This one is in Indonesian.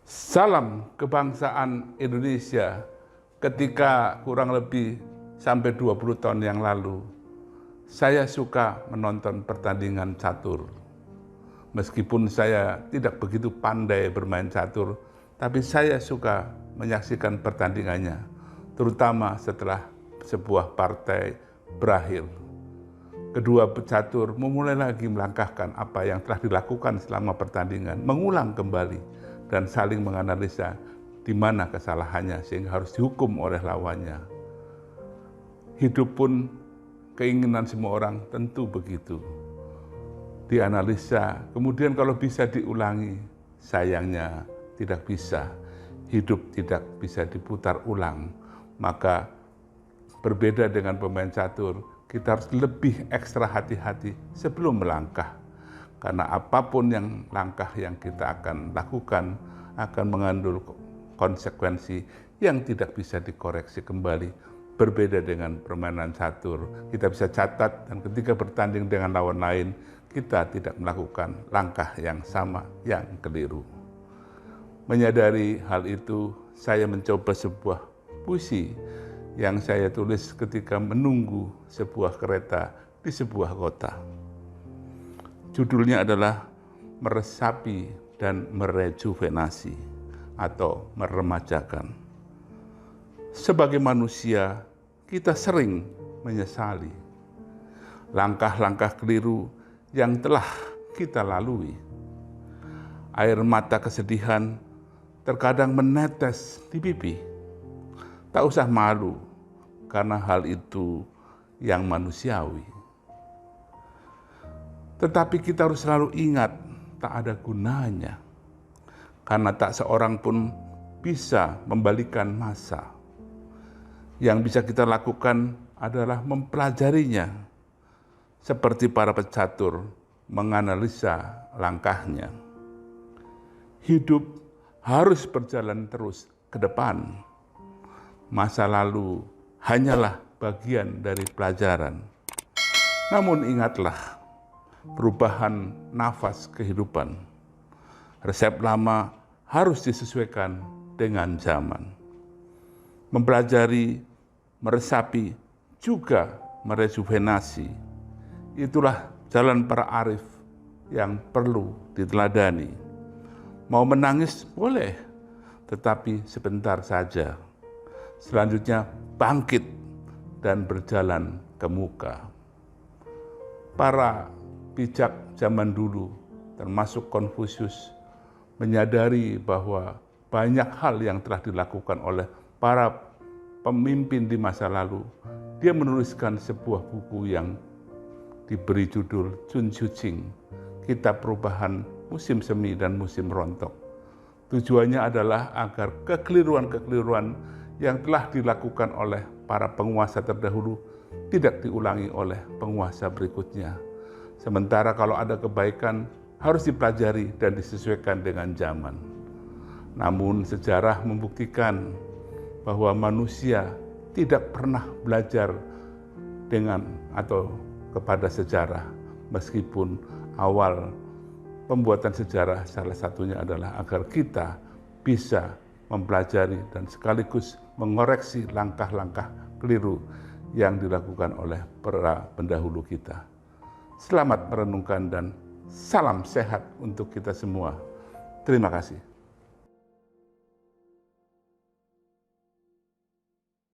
Salam kebangsaan Indonesia. Ketika kurang lebih sampai 20 tahun yang lalu, saya suka menonton pertandingan catur. Meskipun saya tidak begitu pandai bermain catur, tapi saya suka menyaksikan pertandingannya, terutama setelah sebuah partai berakhir. Kedua pecatur memulai lagi melangkahkan apa yang telah dilakukan selama pertandingan, mengulang kembali dan saling menganalisa di mana kesalahannya sehingga harus dihukum oleh lawannya. Hidup pun keinginan semua orang tentu begitu. Dianalisa, kemudian kalau bisa diulangi, sayangnya tidak bisa. Hidup tidak bisa diputar ulang. Maka berbeda dengan pemain catur, kita harus lebih ekstra hati-hati sebelum melangkah. Karena apapun yang langkah yang kita akan lakukan akan mengandung konsekuensi yang tidak bisa dikoreksi kembali. Berbeda dengan permainan catur, kita bisa catat dan ketika bertanding dengan lawan lain, kita tidak melakukan langkah yang sama, yang keliru. Menyadari hal itu, saya mencoba sebuah puisi yang saya tulis ketika menunggu sebuah kereta di sebuah kota. Judulnya adalah Meresapi dan Merejuvenasi atau Meremajakan. Sebagai manusia, kita sering menyesali langkah-langkah keliru yang telah kita lalui. Air mata kesedihan terkadang menetes di pipi. Tak usah malu, karena hal itu yang manusiawi. Tetapi kita harus selalu ingat, tak ada gunanya. Karena tak seorang pun bisa membalikan masa. Yang bisa kita lakukan adalah mempelajarinya. Seperti para pecatur menganalisa langkahnya. Hidup harus berjalan terus ke depan. Masa lalu hanyalah bagian dari pelajaran. Namun ingatlah, perubahan nafas kehidupan. Resep lama harus disesuaikan dengan zaman. Mempelajari, meresapi, juga merejuvenasi. Itulah jalan para arif yang perlu diteladani. Mau menangis boleh, tetapi sebentar saja. Selanjutnya bangkit dan berjalan ke muka. Para bijak zaman dulu, termasuk Konfusius, menyadari bahwa banyak hal yang telah dilakukan oleh para pemimpin di masa lalu. Dia menuliskan sebuah buku yang diberi judul Chun Shu Jing, Kitab Perubahan Musim Semi dan Musim Rontok. Tujuannya adalah agar kekeliruan-kekeliruan yang telah dilakukan oleh para penguasa terdahulu tidak diulangi oleh penguasa berikutnya. Sementara kalau ada kebaikan harus dipelajari dan disesuaikan dengan zaman. Namun sejarah membuktikan bahwa manusia tidak pernah belajar dengan atau kepada sejarah, meskipun awal pembuatan sejarah salah satunya adalah agar kita bisa mempelajari dan sekaligus mengoreksi langkah-langkah keliru yang dilakukan oleh para pendahulu kita. Selamat merenungkan dan salam sehat untuk kita semua. Terima kasih.